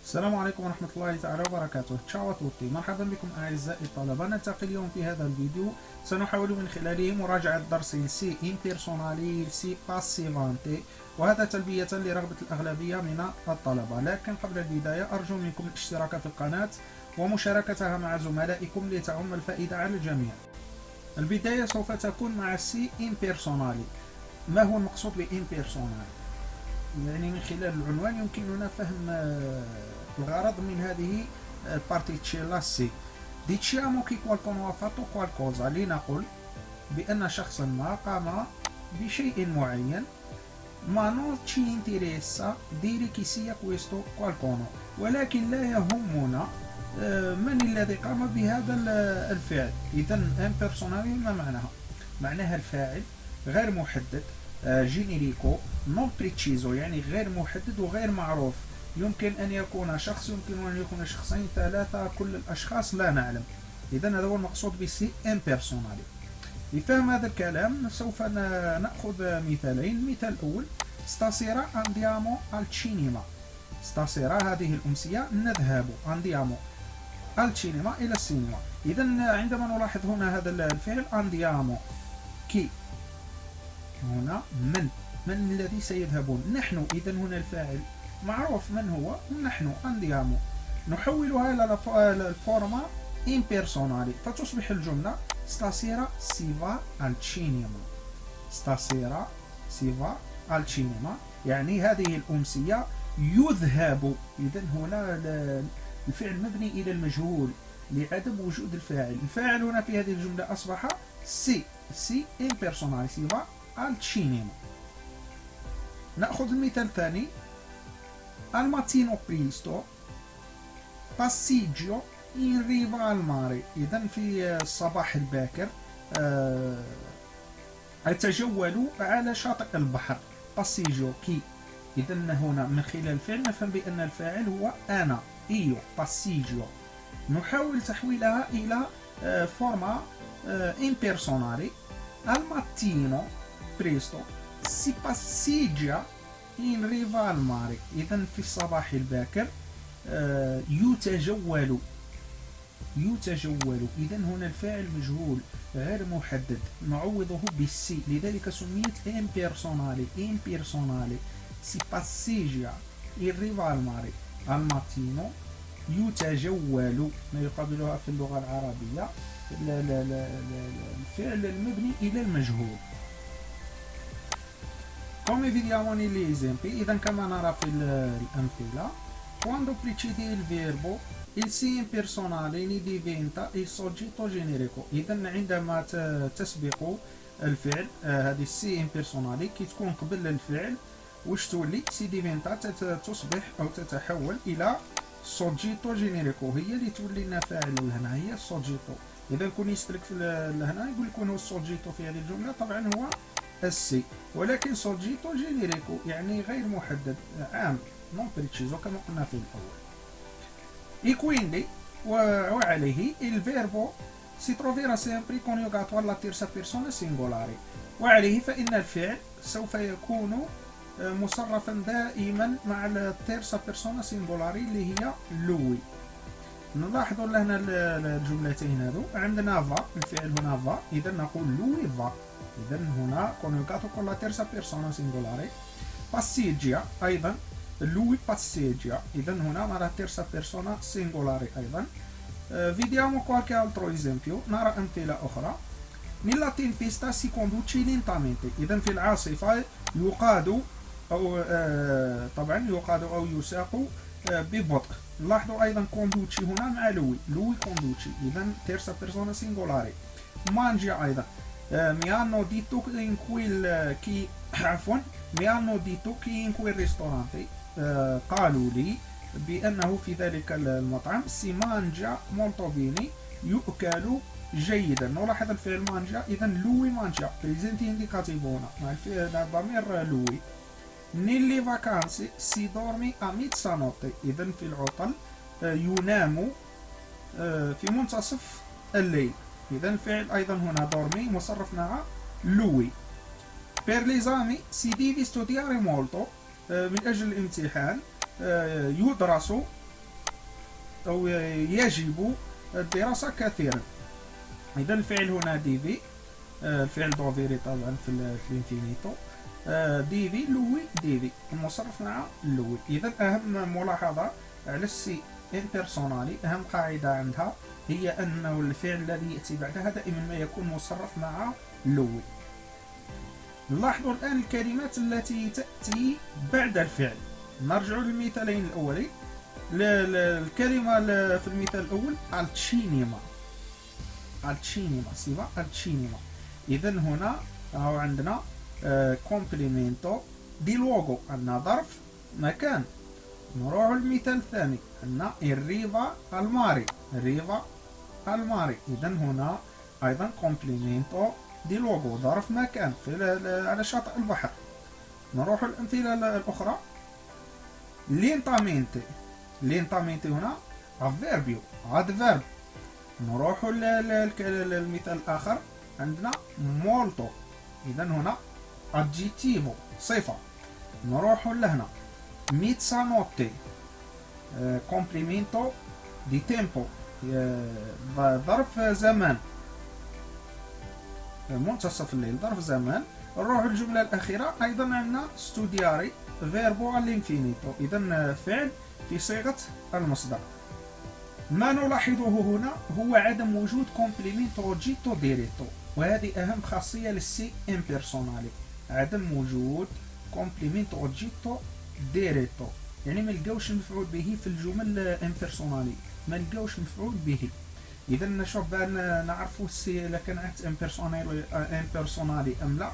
السلام عليكم ورحمة الله تعالى وبركاته. تشاو توتي، مرحبا بكم أعزائي الطلبة. نلتقي اليوم في هذا الفيديو سنحاول من خلاله مراجعة درس سي impersonali سي passivante، وهذا تلبية لرغبة الأغلبية من الطلبة. لكن قبل البداية أرجو منكم الاشتراك في القناة ومشاركتها مع زملائكم لتعم الفائدة على الجميع. البداية سوف تكون مع سي impersonali. ما هو المقصود ب impersonali؟ يعني من خلال العنوان يمكننا فهم الغرض من هذه البارتيتشيلا سي. Diciamo che qualcuno ha fatto qualcosa، لنقل بأن شخصا ما قام بشيء معين. ما non ci interessa dire chi sia questo qualcuno، ولكن لا يهمنا من الذي قام بهذا الفعل. إذا impersonali ما معناها؟ معناها الفاعل غير محدد، جينيريكو نون بريتشيزو، يعني غير محدد وغير معروف. يمكن أن يكون شخص، يمكن أن يكون شخصين، ثلاثة، كل الأشخاص لا نعلم. إذا هذا هو المقصود بسي impersonali. لفهم هذا الكلام سوف نأخذ مثالين. المثال الأول stasera andiamo al cinema. stasera هذه الأمسية نذهب، andiamo al cinema إلى السينما. إذا عندما نلاحظ هنا هذا الفعل andiamo، كي هنا من الذي سيذهبون؟ نحن. إذا هنا الفاعل معروف من هو، نحن، andiamo. نحولها إلى الفورما impersonali فتصبح الجملة stasera si va al cinema. stasera si va al cinema يعني هذه الأمسية يذهب. إذا هنا الفعل مبني إلى المجهول لعدم وجود الفاعل. الفاعل هنا في هذه الجملة أصبح سي impersonali si va al cinema. نأخذ المثال الثاني al mattino presto passeggio in riva al mare. إذن في الصباح الباكر أتجول على شاطئ البحر. passeggio كي. إذن هنا من خلال الفعل نفهم بأن الفاعل هو أنا، إيو، passeggio. نحاول تحويلها إلى فورما impersonali. al mattino presto si passeggia in riva al mare. إذن في الصباح الباكر يتجول. إذن هنا الفاعل مجهول غير محدد نعوضه بالسي، لذلك سميت impersonali. si passeggia in riva al mare. al mattino يتجول ما يقابلها في اللغة العربية الفعل المبني إلى المجهول. Come vediamo negli esempi، إذا كما نرى في الأمثلة quando precede il verbo il si impersonale ne diventa il soggetto generico. إذا عندما تسبق الفعل هذه السي impersonale كي تكون قبل الفعل واش تولي؟ سي ديفينتا تصبح أو تتحول إلى soggetto generico، هي اللي تولي لنا فاعل هنا، هي soggetto. إذا كون يسألك في هنا يقول لك هو soggetto في هذه الجملة، طبعا هو السي، ولكن soggetto generico يعني غير محدد، عام، non preciso كما قلنا في الأول. E quindi وعليه il verbo si troverà sempre coniugato alla terza persona singolare. وعليه فإن الفعل سوف يكون مصرفا دائما مع التيرسا بيرسونا سينغولاري اللي هي لوي. نلاحظوا هنا الجملتين هذو عندنا فا، الفعل هنا فا، إذا نقول لوي فا. إذا هنا كونيوغاتو con la terza persona singolare. passeggia أيضا lui passeggia، إذا هنا مع la terza persona singolare أيضا. vediamo qualche altro esempio، نرى أمثلة أخرى. nella tempesta si conduce lentamente. إذا في العاصفة يقاد أو طبعا يقاد أو يساق ببطء. لاحظوا أيضا كوندوتشي هنا مع لوي كوندوتشي، إذا terza persona singolare. mangia أيضا mi hanno detto in quel che عفوا mi hanno detto che in quel ristorante قالوا لي بأنه في ذلك المطعم si mangia molto bene، يؤكل جيدا. نلاحظ الفعل مانجا، إذا لوي مانجا presente indicativo هنا مع الضمير لوي. nelle vacanze si dorme a mezzanotte، إذا في العطل ينام في منتصف الليل. إذا الفعل أيضا هنا dormi مصرف مع لوي. per l'esame si deve studiare molto، من أجل الامتحان يدرس أو يجب الدراسة كثيرا. إذا الفعل هنا ديفي، الفعل دوفيري طبعا في الانفينيتو، ديفي لوي ديفي المصرف مع لوي. إذا أهم ملاحظة على السي امبيرسونالي، أهم قاعدة عندها هي أنه الفعل الذي يأتي بعدها دائما ما يكون مصرف مع لوي. نلاحظوا الآن الكلمات التي تأتي بعد الفعل. نرجع للمثالين الأولين. الكلمة في المثال الأول التشينيما، التشينيما سيبا التشينيما. إذا هنا عندنا كومبليمنتو دي لوغو، عندنا ظرف مكان. نروح المثال الثاني، عندنا الريفا الماري، الريفا الماري. إذا هنا أيضا كومبليمنتو دي لوغو، ظرف مكان على شاطئ البحر. نروح الأمثلة الأخرى. لينتامينتي، لينتامينتي هنا افيربيو ادفيرب. نروح للمثال الآخر، عندنا مولتو، إذا هنا adjetivo صفة. نروح لهنا ميتسانوتي complemento di tempo ظرف زمان، منتصف الليل، ظرف زمان. نروح الجملة الأخيرة، أيضا عندنا ستودياري فيربو all'infinito، إذا فعل في صيغة المصدر. ما نلاحظه هنا هو عدم وجود complemento oggetto diretto، وهذه أهم خاصية للسي امبيرسونالي، عدم وجود complemento oggetto diretto. يعني ما نلقاوش المفعول به في الجمل امبيرسونالي، ما نلقاوش مفعول به. إذا نشوف بأن نعرفوا السي إذا كان عدت امبيرسونالي أم لا،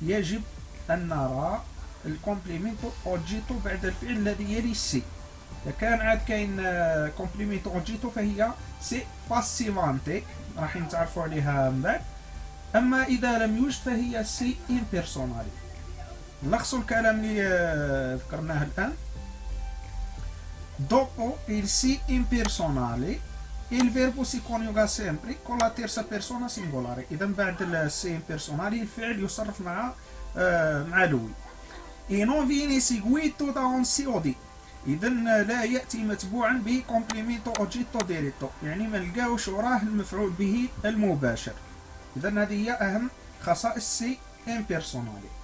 يجب أن نرى الكومبليمنتو اوجيتو بعد الفعل الذي يلي السي. إذا كان عاد كاين كومبليمنتو اوجيتو فهي سي باسيفانتي، راح نتعرفوا عليها من بعد. أما إذا لم يوجد فهي سي امبيرسونالي. نلخص الكلام اللي ذكرناه الآن. Dopo il si impersonale il verbo si coniuga sempre con la terza persona singolare. إذا بعد السي impersonale الفعل يصرف مع لوي. E non viene seguito da un COD. إذا لا يأتي متبوعا ب complemento oggetto diretto، يعني ما نلقاوش وراه المفعول به المباشر. إذا هذه هي أهم خصائص سي impersonale.